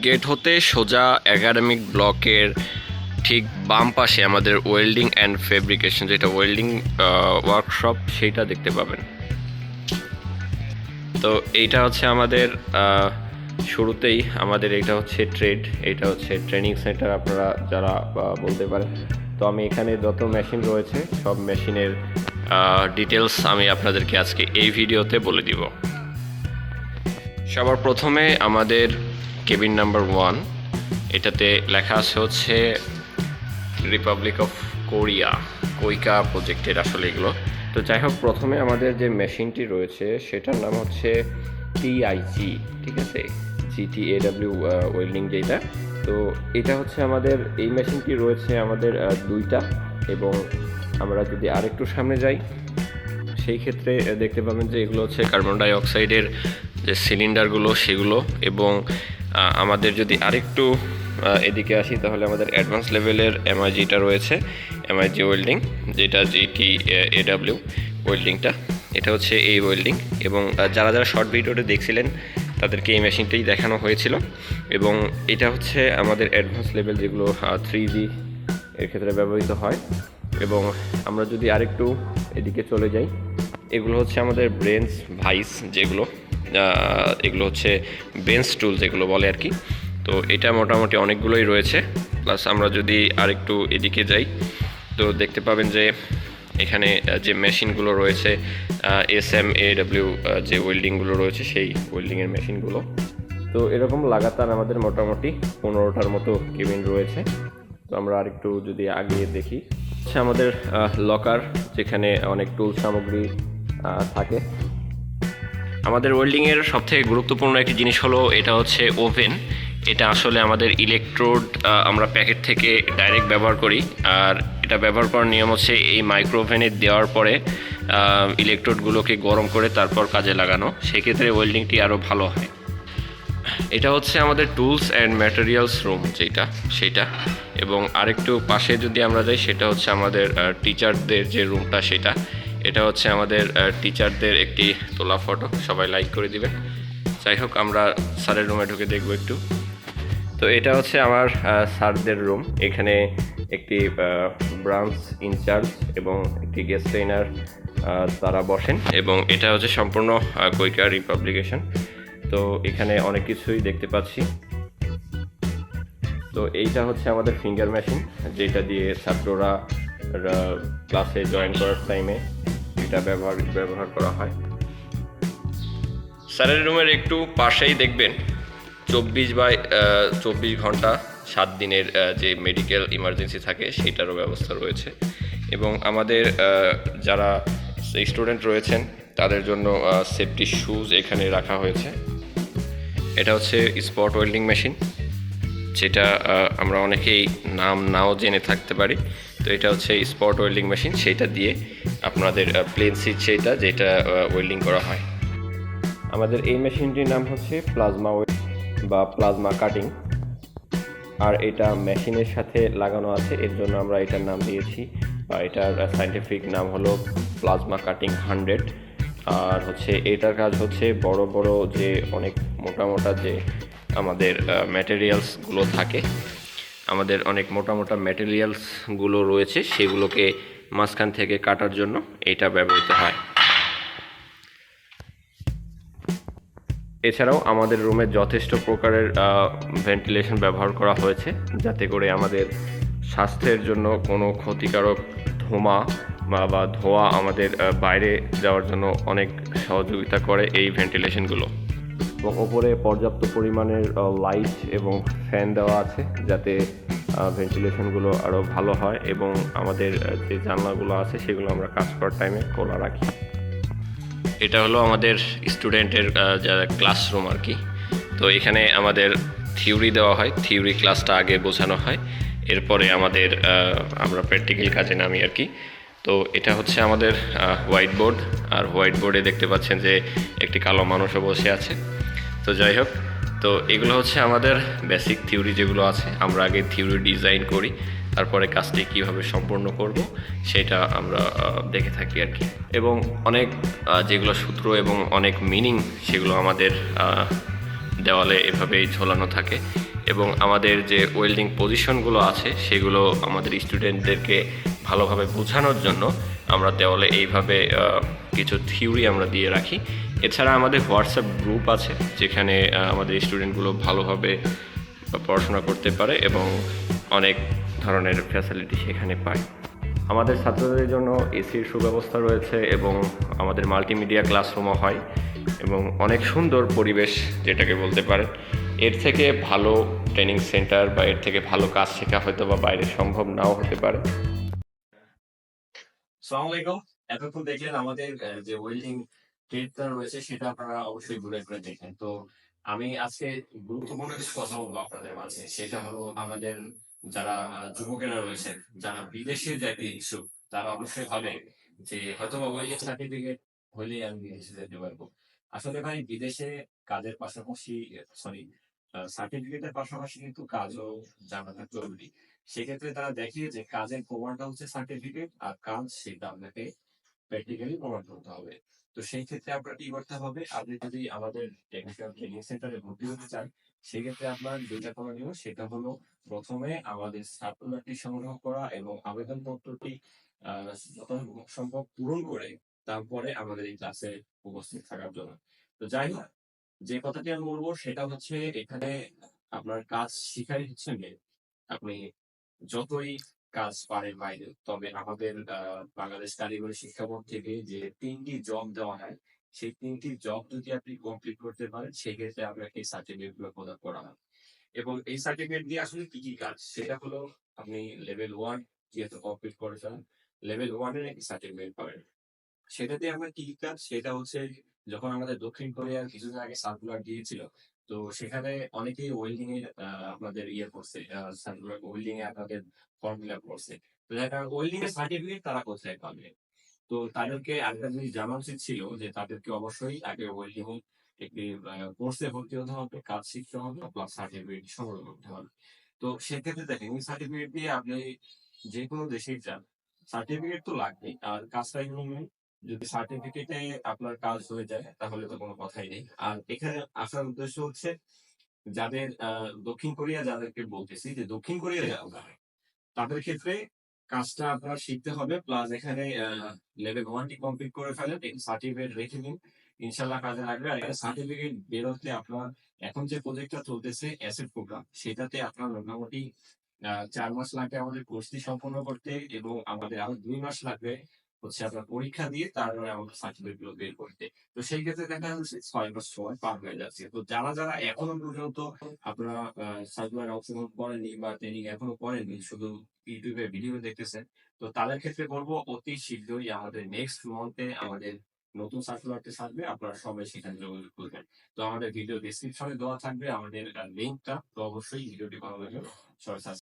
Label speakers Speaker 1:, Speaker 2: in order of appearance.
Speaker 1: Gate হতে সোজা academic ব্লকের ঠিক বাম পাশে আমাদের ওয়েল্ডিং অ্যান্ড ফেব্রিকেশন, যেটা ওয়েল্ডিং ওয়ার্কশপ, সেইটা দেখতে পাবেন। তো এইটা হচ্ছে আমাদের শুরুতেই আমাদের এইটা হচ্ছে ট্রেড, এইটা হচ্ছে ট্রেনিং সেন্টার আপনারা যারা বলতে পারেন। তো আমি এখানে যত মেশিন রয়েছে সব মেশিনের ডিটেলস আমি আপনাদেরকে আজকে এই ভিডিওতে বলে দিব। সবার প্রথমে আমাদের কেবিন নাম্বার 1, এটাতে লেখা আছে হচ্ছে রিপাবলিক অফ কোরিকা প্রজেক্টের আসলে এগুলো। তো যাই হোক, প্রথমে আমাদের যে মেশিনটি রয়েছে সেটার নাম হচ্ছে টিআইজি, ঠিক আছে, GTAW ওয়েল্ডিং যেটা। তো এটা হচ্ছে আমাদের এই মেশিনটি রয়েছে আমাদের দুইটা, এবং আমরা যদি আরেকটু সামনে যাই সেই ক্ষেত্রে দেখতে পাবেন যে এগুলো হচ্ছে কার্বন ডাই অক্সাইডের যে সিলিন্ডারগুলো সেগুলো। এবং আমাদের যদি আরেকটু এদিকে আসি তাহলে আমাদের অ্যাডভান্স লেভেলের এমআইজিটা রয়েছে, এমআইজি ওয়েল্ডিং, যেটা GTAW ওয়েল্ডিংটা, এটা হচ্ছে এই ওয়েল্ডিং। এবং যারা যারা শর্ট ভিডিওটা দেখছিলেন তাদেরকে এই মেশিনটাই দেখানো হয়েছিল। এবং এটা হচ্ছে আমাদের অ্যাডভান্স লেভেল, যেগুলো 3G এর ক্ষেত্রে ব্যবহৃত হয়। এবং আমরা যদি আরেকটু এদিকে চলে যাই, এগুলো হচ্ছে আমাদের ব্রেঞ্চ ভাইস, যেগুলো এগুলো হচ্ছে বেঞ্চ টুল যেগুলো বলে আর কি। তো এটা মোটামুটি অনেকগুলোই রয়েছে। প্লাস আমরা যদি আরেকটু এদিকে যাই তো দেখতে পাবেন যে এখানে যে মেশিনগুলো রয়েছে SMAW যে ওয়েল্ডিংগুলো রয়েছে সেই ওয়েল্ডিংয়ের মেশিনগুলো। তো এরকম লাগাতার আমাদের মোটামুটি 15টার মতো কেবিন রয়েছে। তো আমরা আরেকটু যদি আগে দেখি, হচ্ছে আমাদের লকার, যেখানে অনেক টুল সামগ্রী থাকে। আমাদের ওয়েল্ডিংয়ের সবথেকে গুরুত্বপূর্ণ একটি জিনিস হলো এটা হচ্ছে ওভেন। এটা আসলে আমাদের ইলেকট্রোড আমরা প্যাকেট থেকে ডাইরেক্ট ব্যবহার করি, আর এটা ব্যবহার করার নিয়ম হচ্ছে এই মাইক্রো ওভেনে দেওয়ার পরে ইলেকট্রোডগুলোকে গরম করে তারপর কাজে লাগানো, সেক্ষেত্রে ওয়েল্ডিংটি আরও ভালো হয়। এটা হচ্ছে আমাদের টুলস অ্যান্ড ম্যাটেরিয়ালস রুম যেটা সেটা। এবং আরেকটু পাশে যদি আমরা যাই সেটা হচ্ছে আমাদের টিচারদের যে রুমটা সেটা। এটা হচ্ছে আমাদের টিচারদের একটি তোলা ফটো, সবাই লাইক করে দিবে। যাই হোক, আমরা স্যারের রুমে ঢুকে দেখব একটু। তো এটা হচ্ছে আমার স্যারদের রুম। এখানে একটি ব্রাঞ্চ ইনচার্জ এবং একটি গেস্ট ট্রেনার তারা বসেন, এবং এটা হচ্ছে সম্পূর্ণ কোরিকা রিপাবলিকেশন। তো এখানে অনেক কিছুই দেখতে পাচ্ছি। তো এইটা হচ্ছে আমাদের ফিঙ্গার মেশিন, যেটা দিয়ে ছাত্ররা ক্লাসে জয়েন করার টাইমে এটা ব্যবহার করা হয়। স্যারের রুমের একটু পাশেই দেখবেন 24/24 ঘন্টা 7 দিনের যে মেডিকেল ইমার্জেন্সি থাকে সেটারও ব্যবস্থা রয়েছে। এবং আমাদের যারা স্টুডেন্ট রয়েছেন তাদের জন্য সেফটি শুজ এখানে রাখা হয়েছে। এটা হচ্ছে স্পট ওয়েল্ডিং মেশিন, যেটা আমরা অনেকেই নাম নাও জেনে থাকতে পারি। তো এটা হচ্ছে স্পট ওয়েল্ডিং মেশিন, সেইটা দিয়ে আপনাদের প্লেন সিট যেটা ওয়েল্ডিং করা হয়। আমাদের এই মেশিনটির নাম হচ্ছে প্লাজমা কাটিং, আর এটা মেশিনের সাথে লাগানো আছে, এর জন্য আমরা এটার নাম দিয়েছি, বা এটার সায়েন্টিফিক নাম হলো প্লাজমা কাটিং 100। আর হচ্ছে এটার কাজ হচ্ছে বড় বড় যে অনেক মোটা যে আমাদের ম্যাটেরিয়ালসগুলো থাকে, আমাদের অনেক মোটা ম্যাটেরিয়ালসগুলো রয়েছে, সেগুলোকে মাঝখান থেকে কাটার জন্য এটা ব্যবহৃত হয়। এছাড়াও আমাদের রুমে যথেষ্ট প্রকারের ভেন্টিলেশন ব্যবহার করা হয়েছে, যাতে করে আমাদের স্বাস্থ্যের জন্য কোনো ক্ষতিকারক ধোঁয়া আমাদের বাইরে যাওয়ার জন্য অনেক সহযোগিতা করে এই ভেন্টিলেশনগুলো। এবং ওপরে পর্যাপ্ত পরিমাণের লাইট এবং ফ্যান দেওয়া আছে, যাতে ভেন্টিলেশনগুলো আরও ভালো হয়। এবং আমাদের যে জানলাগুলো আছে সেগুলো আমরা কাজ করার টাইমে খোলা রাখি। এটা হলো আমাদের স্টুডেন্টের যারা ক্লাসরুম আর কি। তো এখানে আমাদের থিওরি দেওয়া হয়, থিওরি ক্লাসটা আগে বোঝানো হয়, এরপরে আমরা প্র্যাকটিক্যাল কাজে নামি আর কি। তো এটা হচ্ছে আমাদের হোয়াইট বোর্ড, আর হোয়াইট বোর্ডে দেখতে পাচ্ছেন যে একটি কালো মানুষও বসে আছে। তো যাই হোক, তো এগুলো হচ্ছে আমাদের বেসিক থিওরি যেগুলো আছে, আমরা আগে থিওরি ডিজাইন করি, তারপরে কাজটি কীভাবে সম্পূর্ণ করব সেটা আমরা দেখে থাকি আর কি। এবং অনেক যেগুলো সূত্র এবং অনেক মিনিং সেগুলো আমাদের দেওয়ালে এভাবেই ঝোলানো থাকে। এবং আমাদের যে ওয়েল্ডিং পজিশনগুলো আছে সেগুলো আমাদের স্টুডেন্টদেরকে ভালোভাবে বোঝানোর জন্য আমরা দেওয়ালে এইভাবে কিছু থিওরি আমরা দিয়ে রাখি। এছাড়া আমাদের হোয়াটসঅ্যাপ গ্রুপ আছে, যেখানে আমাদের স্টুডেন্টগুলো ভালোভাবে পড়াশোনা করতে পারে এবং অনেক ধরনের ফ্যাসিলিটি সেখানে পায়। আমাদের ছাত্রদের জন্য এসির সুব্যবস্থা রয়েছে এবং আমাদের মাল্টিমিডিয়া ক্লাসরুমও হয় এবং অনেক সুন্দর পরিবেশ যেটাকে বলতে পারেন। এর থেকে ভালো ট্রেনিং সেন্টার বা এর থেকে ভালো কাজ শেখা হয়তো বা বাইরে সম্ভব নাও হতে পারে।
Speaker 2: আসসালামু আলাইকুম। এতক্ষণ দেখলেন আমাদের যে ওয়েল্ডিং ট্রেডটা রয়েছে সেটা আপনারা অবশ্যই ঘুরে ঘুরে দেখেন। তো আমি আজকে গুরুত্বপূর্ণ কিছু কথা বলবো আপনাদের মাঝে। সেটা হলো আমাদের যারা যুবকেরা রয়েছেন, যারা বিদেশে যেতে ইচ্ছুক, তারা অবশ্যই ভাবে যে হয়তোবা ওয়েল্ডিং সার্টিফিকেট হলেই আমি বিদেশে যেতে পারবো। আসলে ভাই বিদেশে কাজের পাশাপাশি সরি সার্টিফিকেটের পাশাপাশি কিন্তু কাজও জানাটা জরুরি। সেক্ষেত্রে তারা দেখে যে কাজের প্রমাণটা হচ্ছে সার্টিফিকেট, আর কাজ সেটা আপনাকে প্র্যাকটিক্যালি প্রমাণ করতে হবে। তো সেই ক্ষেত্রে আপনার কি করতে হবে, আপনি যদি আমাদের টেকনিক্যাল ট্রেনিং সেন্টারে ভর্তি হতে চান, সেক্ষেত্রে আপনার যেটা করণীয় সেটা হলো প্রথমে আমাদের সার্কুলারটি সংগ্রহ করা এবং আবেদনপত্রটি যত সম্ভব পূরণ করে তারপরে আমাদের এই ক্লাসে উপস্থিত থাকার জন্য। তো যাই হোক, যে কথাটি আমি বলবো সেটা হচ্ছে এখানে আপনার কাজ শিখাই হচ্ছে মেয়ে। আপনি যতই কাজ পারেন বাইরে, তবে আমাদের বাংলাদেশ কারিগরি শিক্ষা বোর্ড থেকে যে 3টি জব দেওয়া হয়, সেই 3টি জব যদি আপনি কমপ্লিট করতে পারেন সেক্ষেত্রে আপনাকে এই সার্টিফিকেট গুলো প্রদান করা হয়। এবং এই সার্টিফিকেট দিয়ে আসলে কি কি কাজ সেটা হলো, আপনি লেভেল 1 যেহেতু কমপ্লিট করেছেন, লেভেল 1 এর একটি সার্টিফিকেট পাবেন। সেটাতে আমার কি কি কাজ সেটা হচ্ছে, যখন আমাদের দক্ষিণ কোরিয়ার কিছুদিন আগে সার্কুলার দিয়েছিল, তো সেখানে অনেকেই ওয়েল্ডিং এর আপনাদের ইয়ে করছে, সার্কুলার ওয়েল্ডিং এ আপনাদের ফর্ম ফিল আপ করছে। তো যার কারণে ওয়েল্ডিং এর সার্টিফিকেট তারা কোথায় পাবে? তো তাদেরকে আরেকটা জিনিস জানা উচিত ছিল যে তাদেরকে অবশ্যই আগে ওয়েল্ডিং একটি কোর্সে ভর্তি হতে হবে, কাজ শিখতে হবে, প্লাস সার্টিফিকেট সংগ্রহ করতে হবে। তো সেক্ষেত্রে দেখেন এই সার্টিফিকেট দিয়ে আপনি যে কোনো দেশেই যান, সার্টিফিকেট তো লাগবেই, আর কাজটা এগুলো নেই। যদি সার্টিফিকেটে আপনার কাজ হয়ে যায় তাহলে তো কোনো কথাই নেই। আর এখানে আসার উদ্দেশ্য হচ্ছে যাদের দক্ষিণ কোরিয়া, যাদেরকে বলতেছি যে দক্ষিণ কোরিয়া যাওয়া, তাদের ক্ষেত্রে কাজটা আপনার শিখতে হবে, প্লাস এখানে লেভেল 1টি কমপ্লিট করে ফেলেন, সার্টিফিকেট রেখে দিন, ইনশাল্লাহ কাজে লাগবে। আর এটা সার্টিফিকেট বেরোতে আপনার এখন যে প্রজেক্টটা চলতেছে অ্যাসেট প্রোগ্রাম, সেটাতে আপনার মোটামুটি 4 মাস লাগবে আমাদের কোর্সটি সম্পন্ন করতে, এবং আমাদের আরো 2 মাস লাগবে হচ্ছে আপনার পরীক্ষা দিয়ে তারপরে আমাদের সার্টিফিকেট গুলো বের করতে। তো সেই ক্ষেত্রে দেখা যাচ্ছে 6 মাস সময় পার হয়ে যাচ্ছে। তো যারা যারা এখনো পর্যন্ত আপনারা সার্কুলার অংশগ্রহণ করেননি বা ট্রেনিং এখনো করেননি, শুধু ইউটিউবে ভিডিও দেখতেছেন, তো তাদের ক্ষেত্রে বলবো অতি শীঘ্রই আমাদের নেক্সট মান্থে আমাদের নতুন সার্কুলারটি থাকবে, আপনারা সবাই সেখানে যোগাযোগ করবেন। তো আমাদের ভিডিও ডেসক্রিপশনে দেওয়া থাকবে আমাদের লিঙ্কটা, তো অবশ্যই ভিডিওটি ভালো লাগবে সবাই